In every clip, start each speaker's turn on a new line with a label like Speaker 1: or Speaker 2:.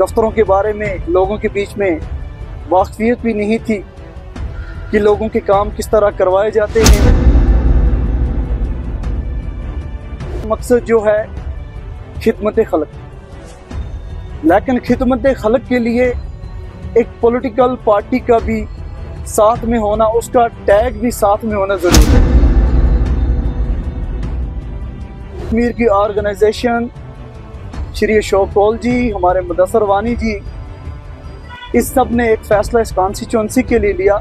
Speaker 1: दफ्तरों के बारे में लोगों के बीच में वाकफियत भी नहीं थी कि लोगों के काम किस तरह करवाए जाते हैं। मकसद जो है खिदमत खल्क, लेकिन खिदमत खल्क के लिए एक पॉलिटिकल पार्टी का भी साथ में होना, उसका टैग भी साथ में होना जरूरी है। कश्मीर की ऑर्गेनाइजेशन, श्री अशोक कौल जी, हमारे मुदस्सर वानी जी, इस सब ने एक फैसला इस कॉन्स्टिट्यूंसी के लिए लिया,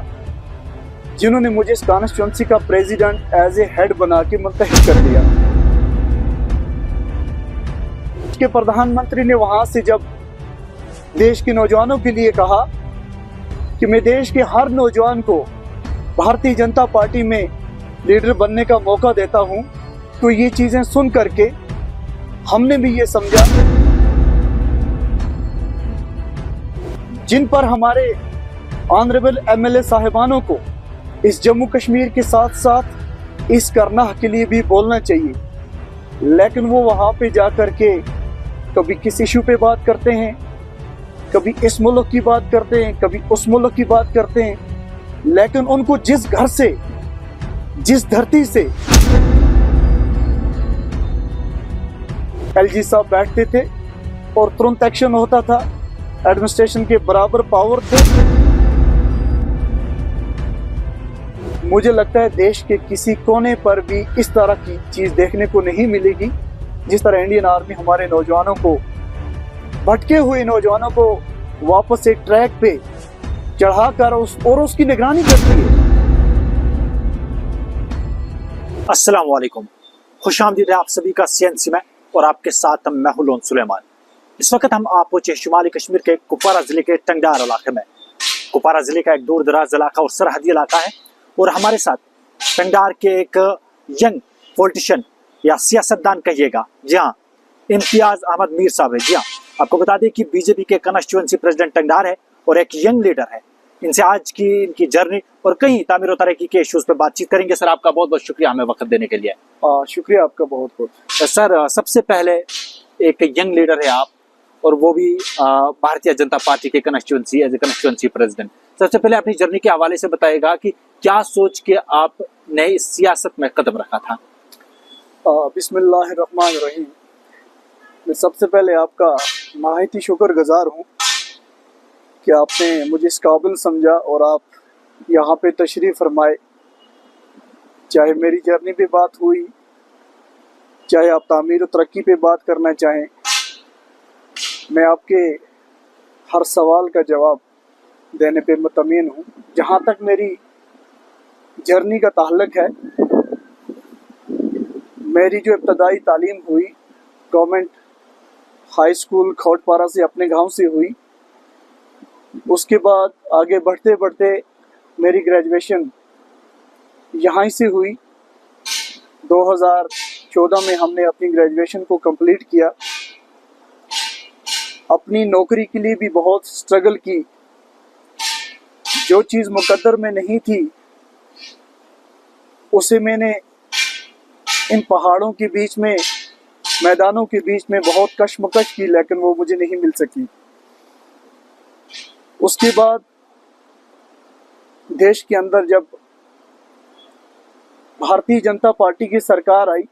Speaker 1: जिन्होंने मुझे इस कॉन्स्टिट्यूंसी का प्रेसिडेंट एज ए हेड बना के मुंतखब कर दिया। के प्रधानमंत्री ने वहां से जब देश के नौजवानों के लिए कहा कि मैं देश के हर नौजवान को भारतीय जनता पार्टी में लीडर बनने का मौका देता हूं, तो ये चीजें सुन करके हमने भी ये समझा, जिन पर हमारे ऑनरेबल एमएलए साहिबानों को इस जम्मू कश्मीर के साथ साथ इस करनाह के लिए भी बोलना चाहिए, लेकिन वो वहां पे जाकर के कभी किस इशू पे बात करते हैं, कभी इस मुल्क की बात करते हैं, कभी उस मुल्क की बात करते हैं, लेकिन उनको जिस घर से, जिस धरती से एलजी साहब बैठते थे और तुरंत एक्शन होता था, एडमिनिस्ट्रेशन के बराबर पावर थे, मुझे लगता है देश के किसी कोने पर भी इस तरह की चीज देखने को नहीं मिलेगी जिस तरह इंडियन आर्मी हमारे नौजवानों को, भटके हुए नौजवानों को वापस एक ट्रैक पे चढ़ाकर उसकी निगरानी करती है।
Speaker 2: अस्सलाम वालेकुम, खुशामदीद है आप सभी का सीएनसी में, और आपके साथ मैं हूं लोन सुलेमान। इस वक्त हम आप पहुंचे शुमाली कश्मीर के कुपवारा जिले के टंगदार इलाके में। कुपवारा जिले का एक दूर दराज इलाका और सरहदी इलाका है, और हमारे साथ टंगदार के एक यंग पॉलिटिशियन या सियासतदान कहिएगा, जी हाँ, इम्तियाज अहमद मीर साहब है। जी हाँ, आपको बता दें कि बीजेपी के कॉन्स्टिट्यूएंसी प्रेसिडेंट टंगदार है और एक यंग लीडर है। इनसे आज की इनकी जर्नी और कई तामीर और तरक्की के इश्यूज पे बातचीत करेंगे। सर, आपका बहुत बहुत शुक्रिया हमें वक्त देने के लिए।
Speaker 1: शुक्रिया आपका बहुत बहुत।
Speaker 2: सर, सबसे पहले एक यंग लीडर है आप, और वो भी भारतीय जनता पार्टी के constituency as a constituency president. सबसे पहले अपनी जर्नी के हवाले से बताएगा कि क्या सोच के आपने इस सियासत में कदम रखा था।
Speaker 1: बिस्मिल्लाहिर्रहमानिर्रहीम। मैं सबसे पहले आपका नहायत ही शुक्रगुजार हूँ कि आपने मुझे इस काबिल समझा और आप यहाँ पे तशरीफ़ फरमाए। चाहे मेरी जर्नी पे बात हुई, चाहे आप तामीर और तरक्की पे बात करना चाहें, मैं आपके हर सवाल का जवाब देने पे मुतमईन हूँ। जहाँ तक मेरी जर्नी का ताल्लुक है, मेरी जो इब्तदाई तालीम हुई गवर्नमेंट हाई स्कूल खोटपारा से, अपने गांव से हुई। उसके बाद आगे बढ़ते बढ़ते मेरी ग्रेजुएशन यहाँ से हुई। 2014 में हमने अपनी ग्रेजुएशन को कंप्लीट किया। अपनी नौकरी के लिए भी बहुत स्ट्रगल की। जो चीज़ मुकद्दर में नहीं थी उसे मैंने इन पहाड़ों के बीच में, मैदानों के बीच में बहुत कशमकश की, लेकिन वो मुझे नहीं मिल सकी। उसके बाद देश के अंदर जब भारतीय जनता पार्टी की सरकार आई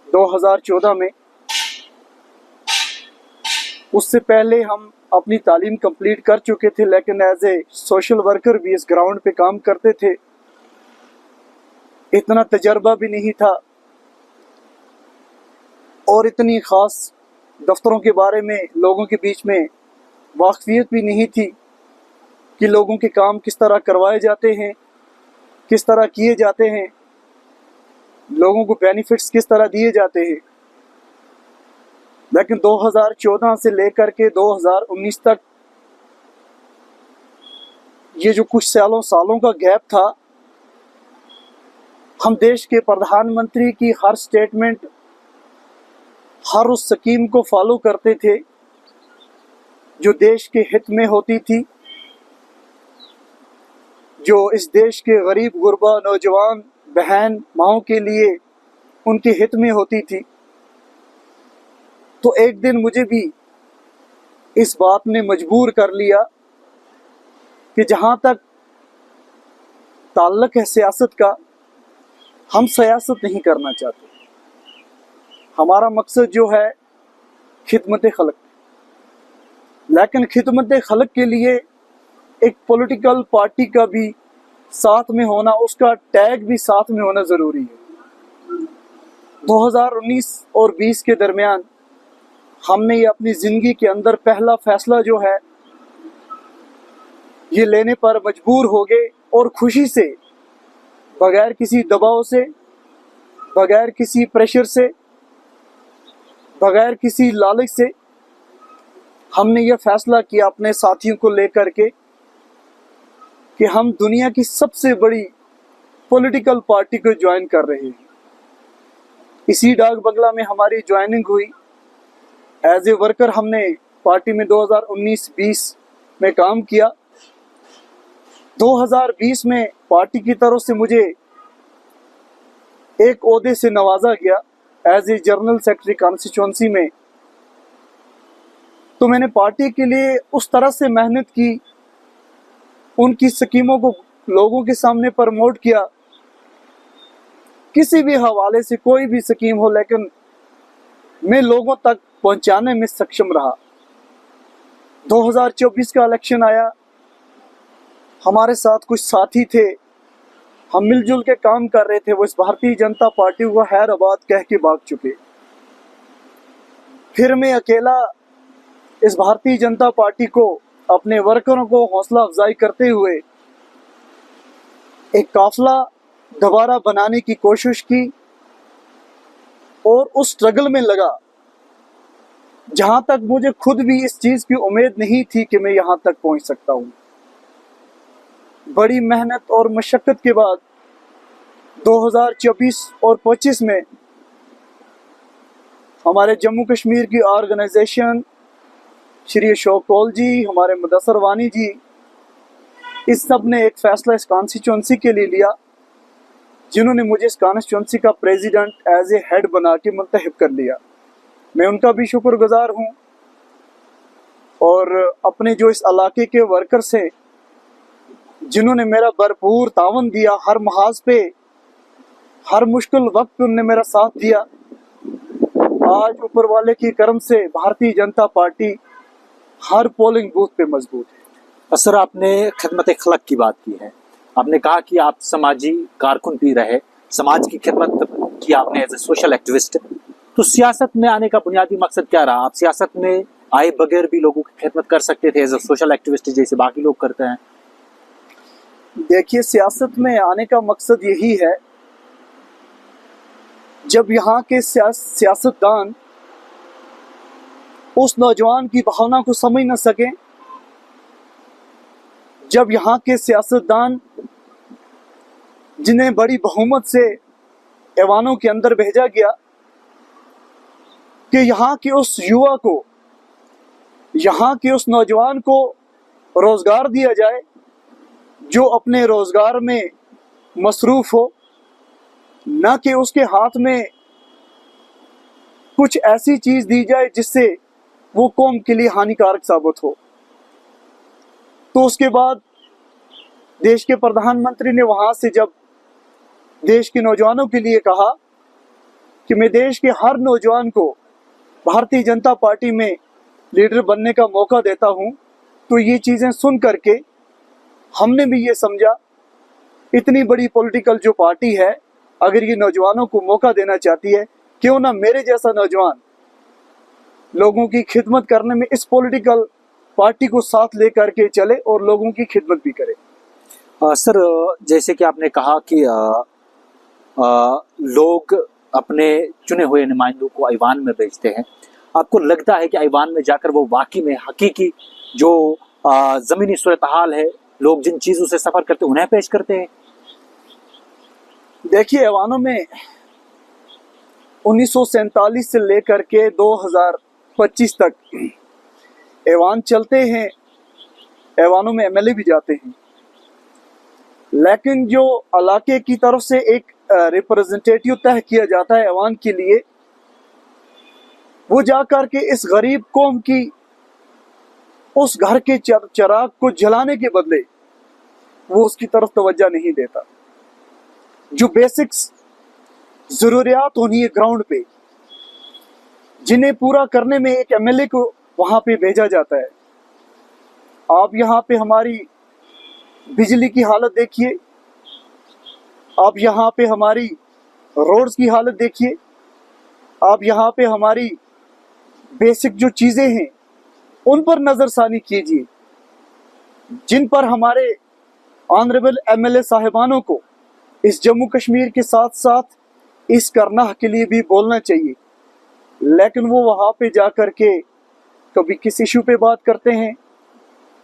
Speaker 1: 2014 में, उससे पहले हम अपनी तालीम कंप्लीट कर चुके थे, लेकिन एज ए सोशल वर्कर भी इस ग्राउंड पे काम करते थे। इतना तजर्बा भी नहीं था और इतनी ख़ास दफ्तरों के बारे में लोगों के बीच में वाकफियत भी नहीं थी कि लोगों के काम किस तरह करवाए जाते हैं, किस तरह किए जाते हैं, लोगों को बेनिफिट्स किस तरह दिए जाते हैं। लेकिन 2014 से लेकर के 2019 तक ये जो कुछ सालों का गैप था, हम देश के प्रधानमंत्री की हर स्टेटमेंट, हर उस स्कीम को फॉलो करते थे जो देश के हित में होती थी, जो इस देश के गरीब गुरबा नौजवान बहन माओं के लिए उनके हित में होती थी। तो एक दिन मुझे भी इस बात ने मजबूर कर लिया कि जहाँ तक ताल्लुक है सियासत का, हम सियासत नहीं करना चाहते। हमारा मकसद जो है खिदमत खल्क, लेकिन खिदमत खल्क के लिए एक पॉलिटिकल पार्टी का भी साथ में होना, उसका टैग भी साथ में होना ज़रूरी है। 2019 और 20 के दरमियान हमने ये अपनी ज़िंदगी के अंदर पहला फैसला जो है ये लेने पर मजबूर हो गए, और खुशी से, बगैर किसी दबाव से, बगैर किसी प्रेशर से, बगैर किसी लालच से हमने ये फैसला किया अपने साथियों को लेकर के कि हम दुनिया की सबसे बड़ी पॉलिटिकल पार्टी को ज्वाइन कर रहे हैं। इसी डाक बंगला में हमारी ज्वाइनिंग हुई। एज ए वर्कर हमने पार्टी में 2019-20 में काम किया। 2020 में पार्टी की तरफ से मुझे एक ओहदे से नवाजा गया as a general secretary constituency में। तो मैंने पार्टी के लिए उस तरह से मेहनत की, उनकी स्कीमों को लोगों के सामने प्रमोट किया, किसी भी हवाले से कोई भी स्कीम हो, लेकिन मैं लोगों तक पहुंचाने में सक्षम रहा। 2024 का इलेक्शन आया, हमारे साथ कुछ साथी थे, हम मिलजुल के काम कर रहे थे। वो इस भारतीय जनता पार्टी को हैदराबाद कह के भाग चुके। फिर मैं अकेला इस भारतीय जनता पार्टी को, अपने वर्करों को हौसला अफजाई करते हुए एक काफिला दोबारा बनाने की कोशिश की, और उस स्ट्रगल में लगा जहां तक मुझे खुद भी इस चीज की उम्मीद नहीं थी कि मैं यहां तक पहुंच सकता हूं। बड़ी मेहनत और मशक्कत के बाद 2024 और 25 में हमारे जम्मू कश्मीर की ऑर्गेनाइजेशन, श्री अशोक कौल जी, हमारे मुदस्सर वानी जी, इस सब ने एक फ़ैसला इस कॉन्स्टिट्यूंसी के लिए लिया, जिन्होंने मुझे इस कॉन्स्टिट्यूंसी का प्रेसिडेंट एज ए हेड बना के मुंतखब कर लिया। मैं उनका भी शुक्रगुजार हूँ। और अपने जो इस इलाके के वर्कर्स हैं, जिन्होंने मेरा भरपूर तावन दिया, हर महाज पे, हर मुश्किल वक्त उनने मेरा साथ दिया। आज ऊपर वाले की करम से भारतीय जनता पार्टी हर पोलिंग बूथ पे मजबूत है।
Speaker 2: सर, आपने खिदमत खल्क की बात की है। आपने कहा कि आप समाजी कारकुन भी रहे, समाज की खिदमत की आपने एज ए सोशल एक्टिविस्ट। तो सियासत में आने का बुनियादी मकसद क्या रहा? आप सियासत में आए बगैर भी लोगों की खिदमत कर सकते थे एज ए सोशल एक्टिविस्ट, जैसे बाकी लोग करते हैं।
Speaker 1: देखिए, सियासत में आने का मकसद यही है, जब यहाँ के सियासतदान उस नौजवान की भावना को समझ न सके, जब यहाँ के सियासतदान जिन्हें बड़ी बहुमत से ऐवानों के अंदर भेजा गया कि यहाँ के उस युवा को, यहाँ के उस नौजवान को रोजगार दिया जाए जो अपने रोजगार में मसरूफ हो, न कि उसके हाथ में कुछ ऐसी चीज दी जाए जिससे वो कौम के लिए हानिकारक साबित हो। तो उसके बाद देश के प्रधानमंत्री ने वहां से जब देश के नौजवानों के लिए कहा कि मैं देश के हर नौजवान को भारतीय जनता पार्टी में लीडर बनने का मौका देता हूं, तो ये चीजें सुन करके हमने भी ये समझा, इतनी बड़ी पॉलिटिकल जो पार्टी है, अगर ये नौजवानों को मौका देना चाहती है, क्यों ना मेरे जैसा नौजवान लोगों की खिदमत करने में इस पॉलिटिकल पार्टी को साथ लेकर के चले और लोगों की खिदमत भी करे।
Speaker 2: सर, जैसे कि आपने कहा कि लोग अपने चुने हुए नुमाइंदों को ऐवान में भेजते हैं। आपको लगता है कि ऐवान में जाकर वो वाकई में हकीकी जो ज़मीनी सूरत हाल है, लोग जिन चीज़ों से सफ़र करते हैं, उन्हें पेश करते हैं?
Speaker 1: देखिए, ऐवानों में 1947 से लेकर के 2025 तक ऐवान चलते हैं, ऐवानों में एमएलए भी जाते हैं, लेकिन जो इलाके की तरफ से एक रिप्रेजेंटेटिव तय किया जाता है ऐवान के लिए, वो जाकर के इस गरीब कौम की उस घर के चिराग को जलाने के बदले वो उसकी तरफ तवज्जो नहीं देता। जो बेसिक्स जरूरियात होनी है ग्राउंड पे, जिन्हें पूरा करने में एक एमएलए को वहां पे भेजा जाता है। आप यहाँ पे हमारी बिजली की हालत देखिए, आप यहाँ पे हमारी रोड्स की हालत देखिए, आप यहाँ पे हमारी बेसिक जो चीज़ें हैं उन पर नज़रसानी कीजिए, जिन पर हमारे ऑनरेबल एमएलए साहिबानों को इस जम्मू कश्मीर के साथ साथ इस करनाह के लिए भी बोलना चाहिए। लेकिन वो वहाँ पे जा कर के कभी किस इशू पे बात करते हैं,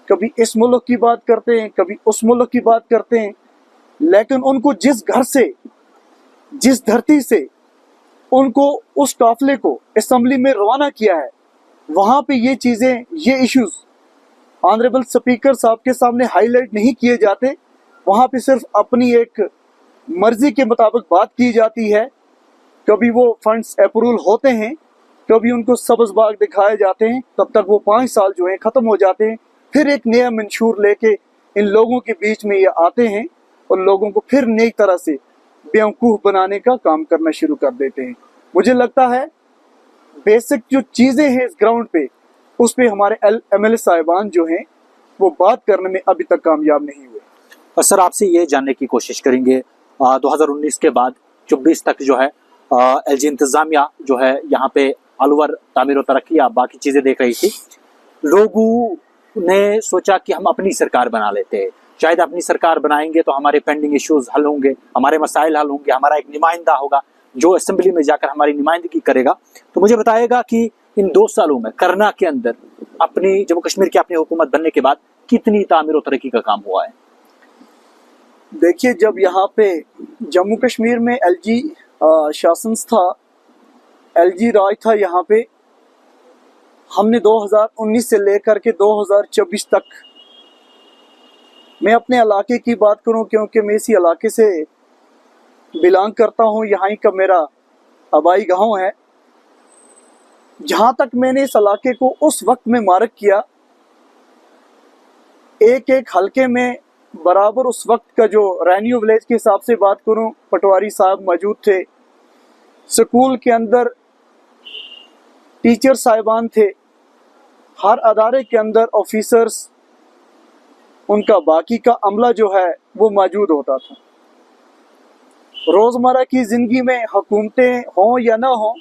Speaker 1: कभी इस मुल्क की बात करते हैं, कभी उस मुल्क की बात करते हैं। लेकिन उनको जिस घर से, जिस धरती से उनको उस काफिले को असेंबली में रवाना किया है, वहाँ पे ये चीज़ें, ये इश्यूज ऑनरेबल स्पीकर साहब के सामने हाईलाइट नहीं किए जाते। वहाँ पे सिर्फ अपनी एक मर्जी के मुताबिक बात की जाती है। कभी वो फंड्स अप्रूवल होते हैं, कभी उनको सब्ज बाग दिखाए जाते हैं, तब तक वो 5 साल जो हैं ख़त्म हो जाते हैं। फिर एक नया मंशूर लेके इन लोगों के बीच में ये आते हैं और लोगों को फिर नई तरह से बेवकूफ़ बनाने का काम करना शुरू कर देते हैं। मुझे लगता है बेसिक जो चीज़ें हैं इस ग्राउंड पे, उस पे हमारे एमएलए साहिबान जो हैं वो बात करने में अभी तक कामयाब नहीं हुए।
Speaker 2: और सर आपसे ये जानने की कोशिश करेंगे 2019 के बाद 24 तक जो है एलजी इंतज़ामिया जो है यहाँ पे अलवर तामीर व तरक्की या बाकी चीज़ें देख रही थी। लोगों ने सोचा कि हम अपनी सरकार बना लेते हैं, शायद अपनी सरकार बनाएंगे तो हमारे पेंडिंग इश्यूज हल होंगे, हमारे मसाइल हल होंगे, हमारा एक नुमाइंदा होगा जो असेंबली में जाकर हमारी नुमाइंदगी करेगा। तो मुझे बताएगा कि इन 2 सालों में करना के अंदर अपनी जम्मू कश्मीर की अपनी हुकूमत बनने के बाद कितनी तामीर व तरक्की का काम हुआ है?
Speaker 1: देखिए, जब यहाँ पे जम्मू कश्मीर में एलजी शासन था, एलजी राज था, यहाँ पे हमने 2019 से लेकर के 2024 तक, मैं अपने इलाके की बात करूं क्योंकि मैं इसी इलाके से बिलोंग करता हूं, यहाँ ही का मेरा आबाई गांव है। जहाँ तक मैंने इस इलाके को उस वक्त में मार्क किया, एक एक हलके में बराबर उस वक्त का जो रेन्यू विलेज के हिसाब से बात करूं, पटवारी साहब मौजूद थे, स्कूल के अंदर टीचर साहिबान थे, हर अदारे के अंदर ऑफिसर्स, उनका बाकी का अमला जो है वो मौजूद होता था। रोज़मर्रा की ज़िंदगी में हुकूमतें हों या ना हों,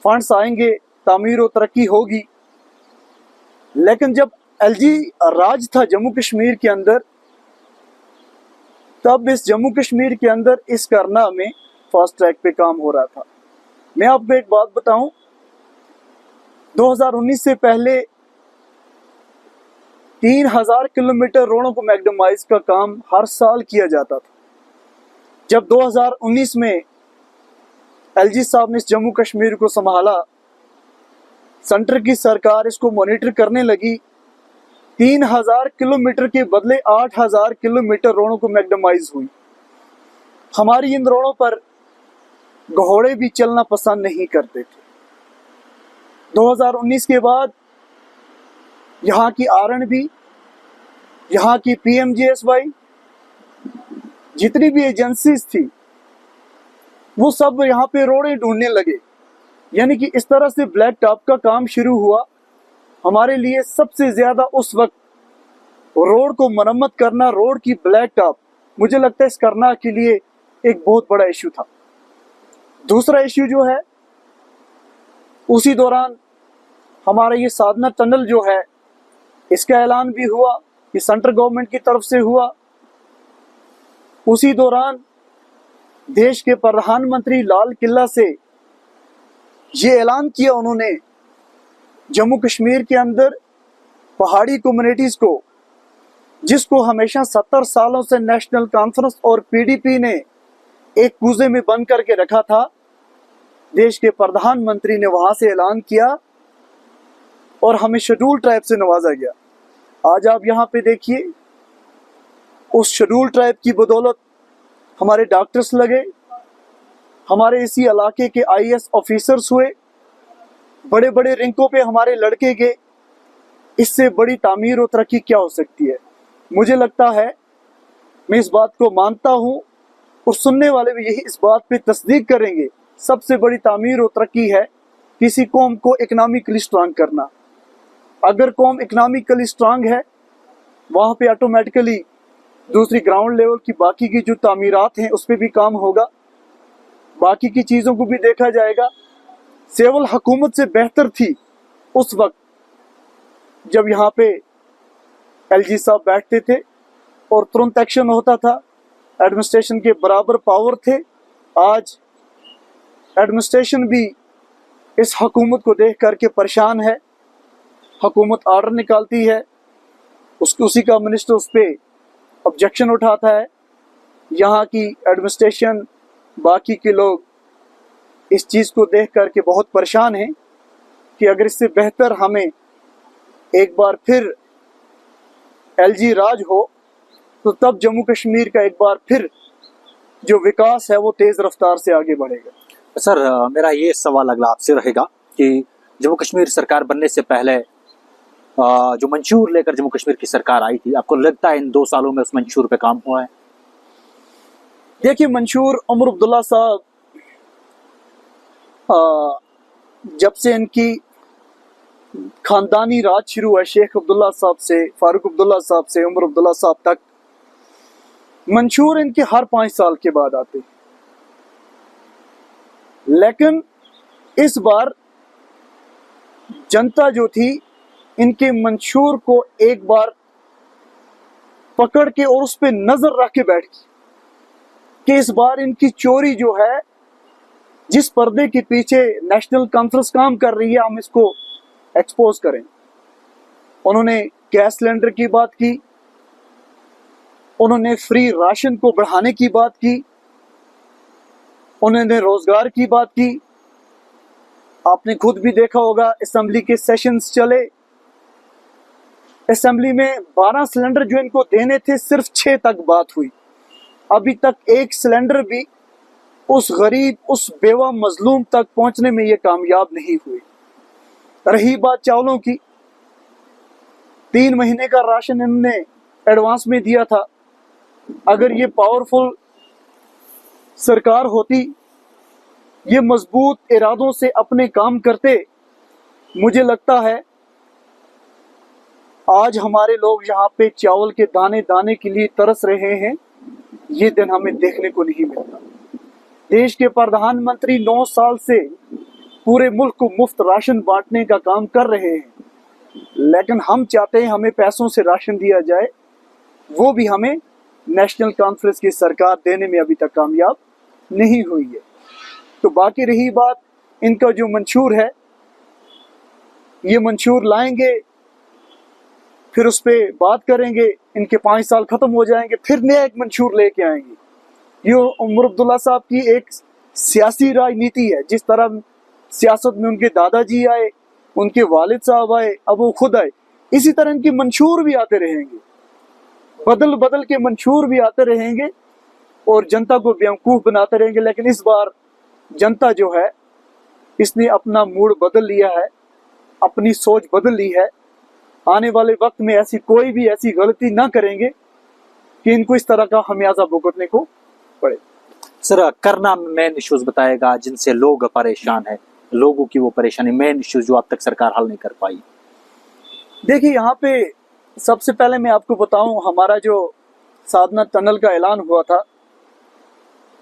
Speaker 1: फंड्स आएंगे, तामीर व तरक्की होगी। लेकिन जब एलजी राज था जम्मू कश्मीर के अंदर, तब इस जम्मू कश्मीर के अंदर इस करना में फास्ट ट्रैक पे काम हो रहा था। मैं आपको एक बात बताऊं, 2019 से पहले 3000 किलोमीटर रोडों को मैग्नेमाइज का काम हर साल किया जाता था। जब 2019 में एलजी साहब ने इस जम्मू कश्मीर को संभाला, सेंटर की सरकार इसको मॉनिटर करने लगी, 3000 किलोमीटर के बदले 8000 किलोमीटर रोडों को मैग्नेमाइज हुई। हमारी इन रोडों पर घोड़े भी चलना पसंद नहीं करते थे। 2019 के बाद यहाँ की आरएनबी, यहाँ की पीएमजीएसवाई, जितनी भी एजेंसीज थी वो सब यहाँ पे रोडें ढूंढने लगे। यानी कि इस तरह से ब्लैक टॉप का काम शुरू हुआ। हमारे लिए सबसे ज़्यादा उस वक्त रोड को मरम्मत करना, रोड की ब्लैक टॉप, मुझे लगता है इस करना के लिए एक बहुत बड़ा इशू था। दूसरा इशू जो है, उसी दौरान हमारा ये साधना टनल जो है, इसका ऐलान भी हुआ, ये सेंट्रल गवर्नमेंट की तरफ से हुआ। उसी दौरान देश के प्रधानमंत्री लाल किला से ये ऐलान किया उन्होंने, जम्मू कश्मीर के अंदर पहाड़ी कम्युनिटीज़ को, जिसको हमेशा 70 सालों से नेशनल कॉन्फ्रेंस और पीडीपी ने एक कूजे में बंद करके रखा था, देश के प्रधानमंत्री ने वहाँ से ऐलान किया और हमें शेड्यूल ट्राइब से नवाजा गया। आज आप यहाँ पे देखिए, उस शेड्यूल ट्राइब की बदौलत हमारे डॉक्टर्स लगे, हमारे इसी इलाके के आईएएस ऑफिसर्स हुए, बड़े बड़े रैंकों पे हमारे लड़के गए। इससे बड़ी तामीर और तरक्की क्या हो सकती है। मुझे लगता है, मैं इस बात को मानता हूँ और सुनने वाले भी यही इस बात पे तस्दीक करेंगे, सबसे बड़ी तामीर और तरक्की है किसी कौम को इकनॉमिकली स्ट्रांग करना। अगर कौम इकनॉमिकली स्ट्रांग है, वहाँ पे ऑटोमेटिकली दूसरी ग्राउंड लेवल की बाकी की जो तामीरात हैं उस पर भी काम होगा, बाकी की चीज़ों को भी देखा जाएगा। सिविल हुकूमत से बेहतर थी उस वक्त जब यहाँ पे एलजी साहब बैठते थे और तुरंत एक्शन होता था, एडमिनिस्ट्रेशन के बराबर पावर थे। आज एडमिनिस्ट्रेशन भी इस हुकूमत को देख करके परेशान है। हुकूमत ऑर्डर निकालती है, उसी का मिनिस्टर उस पर ऑब्जेक्शन उठाता है। यहाँ की एडमिनिस्ट्रेशन, बाकी के लोग इस चीज़ को देख करके बहुत परेशान हैं कि अगर इससे बेहतर हमें एक बार फिर एलजी राज हो तो तब जम्मू कश्मीर का एक बार फिर जो विकास है वो तेज़ रफ्तार से आगे बढ़ेगा।
Speaker 2: सर, मेरा ये सवाल अगला आपसे रहेगा कि जम्मू कश्मीर सरकार बनने से पहले जो मंशूर लेकर जम्मू कश्मीर की सरकार आई थी, आपको लगता है इन 2 सालों में उस मंशूर पे काम हुआ है?
Speaker 1: देखिए, मंशूर उमर अब्दुल्ला साहब जब से इनकी खानदानी राज शुरू हुआ, शेख अब्दुल्ला साहब से, फारूक अब्दुल्ला साहब से, उमर अब्दुल्ला साहब तक, मंशूर इनके हर 5 साल के बाद आते। लेकिन इस बार जनता जो थी इनके मंशूर को एक बार पकड़ के और उस पर नजर रख के बैठ गई कि इस बार इनकी चोरी जो है, जिस पर्दे के पीछे नेशनल कॉन्फ्रेंस काम कर रही है, हम इसको एक्सपोज करें। उन्होंने गैस सिलेंडर की बात की, उन्होंने फ्री राशन को बढ़ाने की बात की, उन्होंने रोजगार की बात की। आपने खुद भी देखा होगा, असेंबली के सेशंस चले, असेंबली में 12 सिलेंडर जो इनको देने थे सिर्फ 6 तक बात हुई। अभी तक एक सिलेंडर भी उस गरीब, उस बेवा मजलूम तक पहुंचने में ये कामयाब नहीं हुई। रही बात चावलों की, 3 महीने का राशन इन्होंने एडवांस में दिया था। अगर ये पावरफुल सरकार होती, ये मजबूत इरादों से अपने काम करते, मुझे लगता है आज हमारे लोग यहाँ पे चावल के दाने दाने के लिए तरस रहे हैं। ये दिन हमें देखने को नहीं मिलता। देश के प्रधानमंत्री 9 साल से पूरे मुल्क को मुफ्त राशन बांटने का काम कर रहे हैं, लेकिन हम चाहते हैं हमें पैसों से राशन दिया जाए, वो भी हमें नेशनल कॉन्फ्रेंस की सरकार देने में अभी तक कामयाब नहीं हुई है। तो बाकी रही बात इनका जो मंशूर है, ये मंशूर लाएंगे, फिर उस पर बात करेंगे, इनके 5 साल खत्म हो जाएंगे, फिर नया एक मंशूर लेके आएंगे। ये उमर अब्दुल्ला साहब की एक सियासी राजनीति है। जिस तरह सियासत में उनके दादाजी आए, उनके वालिद साहब आए, अब वो खुद आए, इसी तरह इनके मंशूर भी आते रहेंगे, बदल बदल के मंशूर भी आते रहेंगे और जनता को बेवकूफ़ बनाते रहेंगे। लेकिन इस बार जनता जो है, इसने अपना मूड बदल लिया है, अपनी सोच बदल ली है। आने वाले वक्त में ऐसी कोई भी ऐसी गलती ना करेंगे कि इनको इस तरह का खमियाजा भुगतने को पड़े।
Speaker 2: सर, करना मेन इश्यूज बताएगा जिनसे लोग परेशान है, लोगों की वो परेशानी, मेन इश्यूज जो अब तक सरकार हल नहीं कर पाई।
Speaker 1: देखिए, यहाँ पे सबसे पहले मैं आपको बताऊं, हमारा जो साधना टनल का ऐलान हुआ था,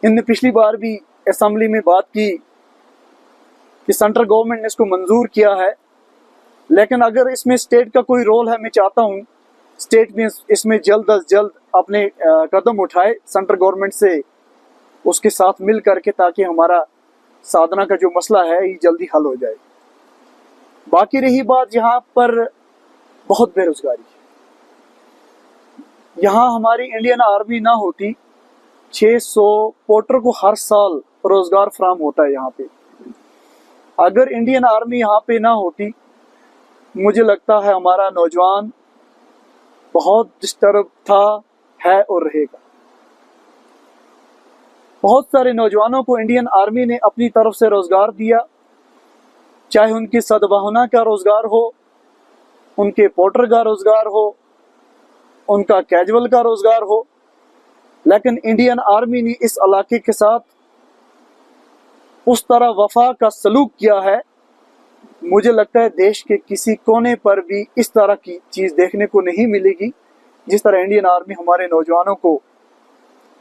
Speaker 1: इनने पिछली बार भी असेंबली में बात की कि सेंट्रल गवर्नमेंट ने इसको मंजूर किया है, लेकिन अगर इसमें स्टेट का कोई रोल है, मैं चाहता हूँ स्टेट में इसमें जल्द अज जल्द अपने कदम उठाए सेंट्रल गवर्नमेंट से उसके साथ मिल करके, ताकि हमारा साधना का जो मसला है ये जल्दी हल हो जाए। बाकी रही बात, यहाँ पर बहुत बेरोजगारी है। यहाँ हमारी इंडियन आर्मी ना होती, 600 पोर्टर को हर साल रोजगार फराहम होता है यहाँ पे। अगर इंडियन आर्मी यहाँ पे ना होती, मुझे लगता है हमारा नौजवान बहुत डिस्टर्ब था, है और रहेगा। बहुत सारे नौजवानों को इंडियन आर्मी ने अपनी तरफ से रोजगार दिया, चाहे उनकी सद्भावना का रोजगार हो, उनके पोर्टर का रोज़गार हो, उनका कैजुअल का रोज़गार हो, लेकिन इंडियन आर्मी ने इस इलाके के साथ उस तरह वफा का सलूक किया है, मुझे लगता है देश के किसी कोने पर भी इस तरह की चीज़ देखने को नहीं मिलेगी। जिस तरह इंडियन आर्मी हमारे नौजवानों को,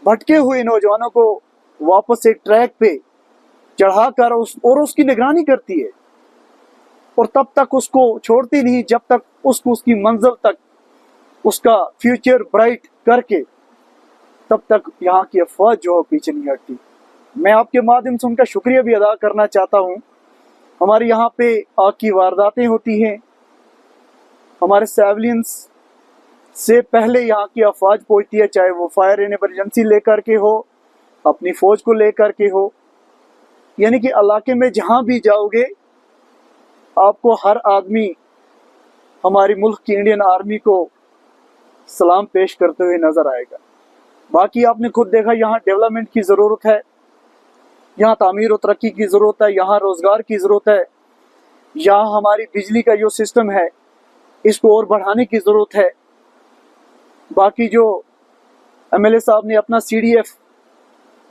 Speaker 1: भटके हुए नौजवानों को वापस एक ट्रैक पे चढ़ाकर उसकी निगरानी करती है, और तब तक उसको छोड़ती नहीं जब तक उसको उसकी मंजिल तक उसका फ्यूचर ब्राइट करके तब तक यहाँ की अफवाह जो है पीछे नहीं हटती। मैं आपके माध्यम से उनका शुक्रिया भी अदा करना चाहता हूँ। हमारे यहाँ पे आग की वारदातें होती हैं, हमारे सिविलियंस से पहले यहाँ की अफवाज पहुँचती है, चाहे वो फायर एंड इमरजेंसी लेकर के हो, अपनी फ़ौज को लेकर के हो, यानी कि इलाके में जहाँ भी जाओगे आपको हर आदमी हमारी मुल्क की इंडियन आर्मी को सलाम पेश करते हुए नज़र आएगा। बाकी आपने खुद देखा यहाँ डेवलपमेंट की ज़रूरत है, यहाँ तामीर और तरक्की की ज़रूरत है, यहाँ रोज़गार की ज़रूरत है, यहाँ हमारी बिजली का जो सिस्टम है इसको और बढ़ाने की ज़रूरत है। बाकी जो एमएलए साहब ने अपना CDF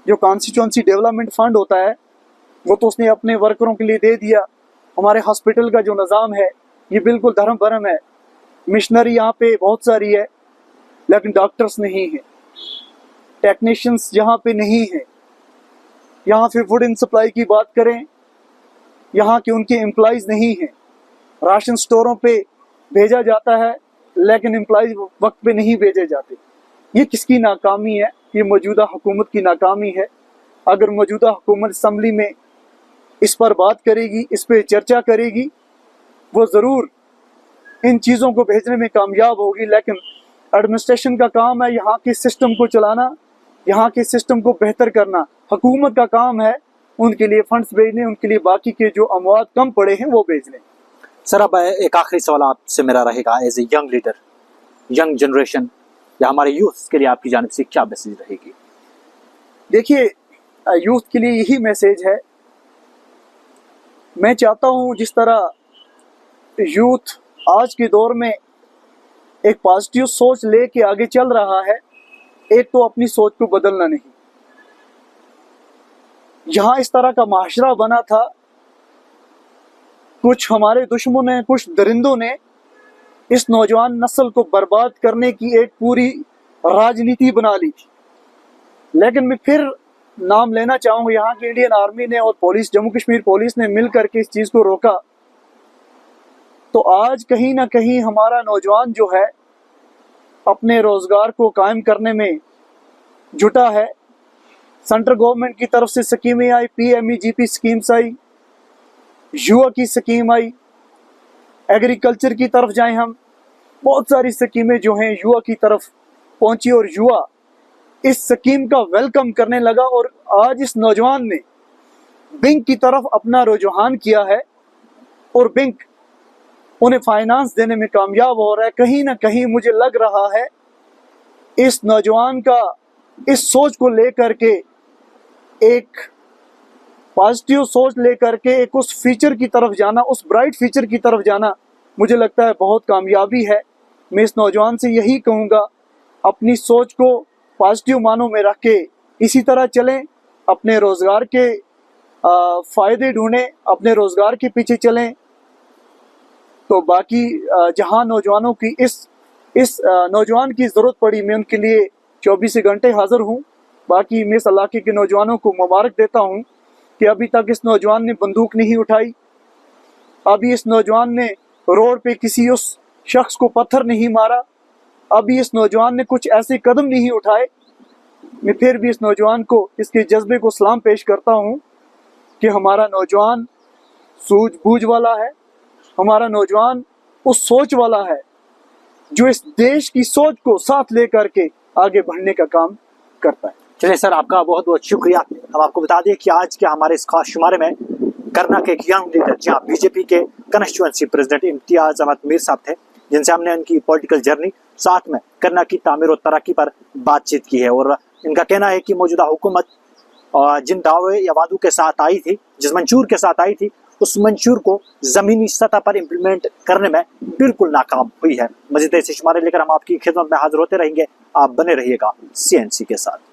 Speaker 1: जो कॉन्स्टिट्यूंसी डेवलपमेंट फंड होता है वो तो उसने अपने वर्करों के लिए दे दिया। हमारे हॉस्पिटल का जो निज़ाम है ये बिल्कुल धर्म भरम है। मिशनरी यहाँ पे बहुत सारी है लेकिन डॉक्टर्स नहीं हैं, टेक्नीशियंस यहाँ पे नहीं हैं। यहाँ फिर फूड इन सप्लाई की बात करें, यहाँ के उनके एम्प्लॉइज़ नहीं हैं। राशन स्टोरों पे भेजा जाता है लेकिन एम्प्लॉइज वक्त पे नहीं भेजे जाते। ये किसकी नाकामी है? ये मौजूदा हुकूमत की नाकामी है। अगर मौजूदा हुकूमत असम्बली में इस पर बात करेगी, इस पर चर्चा करेगी, वो ज़रूर इन चीज़ों को भेजने में कामयाब होगी। लेकिन एडमिनिस्ट्रेशन का काम है यहाँ के सिस्टम को चलाना, यहाँ के सिस्टम को बेहतर करना। हुकूमत का काम है उनके लिए फंड्स भेजने, उनके लिए बाकी के जो अमवाद कम पड़े हैं वो भेजने।
Speaker 2: सर अब एक आखिरी सवाल आपसे मेरा रहेगा, as a young leader, young generation या हमारे यूथ के लिए आपकी जानिब से क्या मैसेज रहेगी?
Speaker 1: देखिए, यूथ के लिए यही मैसेज है, मैं चाहता हूँ जिस तरह यूथ आज के दौर में एक पॉजिटिव सोच लेके आगे चल रहा है, एक तो अपनी सोच को बदलना नहीं। यहाँ इस तरह का माशरा बना था, कुछ हमारे दुश्मनों ने, कुछ दरिंदों ने इस नौजवान नस्ल को बर्बाद करने की एक पूरी राजनीति बना ली थी। लेकिन मैं फिर नाम लेना चाहूँगा, यहाँ की इंडियन आर्मी ने और पुलिस, जम्मू कश्मीर पुलिस ने मिल करके इस चीज़ को रोका। तो आज कहीं ना कहीं हमारा नौजवान जो है अपने रोज़गार को कायम करने में जुटा है। सेंट्रल गवर्नमेंट की तरफ से स्कीमें आई, PMEGP स्कीम्स आई, युवा की स्कीम आई, एग्रीकल्चर की तरफ जाएं हम, बहुत सारी स्कीमें जो हैं युवा की तरफ पहुंची और युवा इस स्कीम का वेलकम करने लगा। और आज इस नौजवान ने बैंक की तरफ अपना रुझान किया है और बैंक उन्हें फाइनेंस देने में कामयाब हो रहा है। कहीं ना कहीं मुझे लग रहा है इस नौजवान का इस सोच को लेकर के, एक पॉजिटिव सोच लेकर के एक उस फ्यूचर की तरफ जाना, उस ब्राइट फ्यूचर की तरफ जाना, मुझे लगता है बहुत कामयाबी है। मैं इस नौजवान से यही कहूँगा, अपनी सोच को पॉजिटिव मानों में रख के इसी तरह चलें, अपने रोज़गार के फ़ायदे ढूंढें, अपने रोज़गार के पीछे चलें। तो बाकी जहां नौजवानों की इस नौजवान की ज़रूरत पड़ी, मैं उनके लिए 24 घंटे हाज़िर हूं। बाकी मैं इस इलाके के नौजवानों को मुबारक देता हूं कि अभी तक इस नौजवान ने बंदूक नहीं उठाई, अभी इस नौजवान ने रोड पे किसी उस शख्स को पत्थर नहीं मारा, अभी इस नौजवान ने कुछ ऐसे कदम नहीं उठाए। मैं फिर भी इस नौजवान को, इसके जज्बे को सलाम पेश करता हूं कि हमारा नौजवान सूझबूझ वाला है, हमारा नौजवान उस सोच वाला है जो इस देश की सोच को साथ लेकर के आगे बढ़ने का काम करता है।
Speaker 2: चलिए सर, आपका बहुत बहुत शुक्रिया। हम आपको बता दें कि आज के हमारे इस खास शुमारे में करना के एक यंग लीडर, जहाँ बीजेपी के कॉन्स्टिट्यूएंसी प्रेसिडेंट इम्तियाज अहमद मीर साहब थे, जिनसे हमने उनकी पॉलिटिकल जर्नी, साथ में करना की तामीर और तरक्की पर बातचीत की है। और इनका कहना है कि मौजूदा हुकूमत जिन दावे या वादों के साथ आई थी, जिस मंशूर के साथ आई थी, उस मंशूर को ज़मीनी सतह पर इम्प्लीमेंट करने में बिल्कुल नाकाम हुई है। मज़ीद ऐसे शुमारे लेकर हम आपकी खिदमत में हाजिर होते रहेंगे। आप बने रहिएगा CNC के साथ।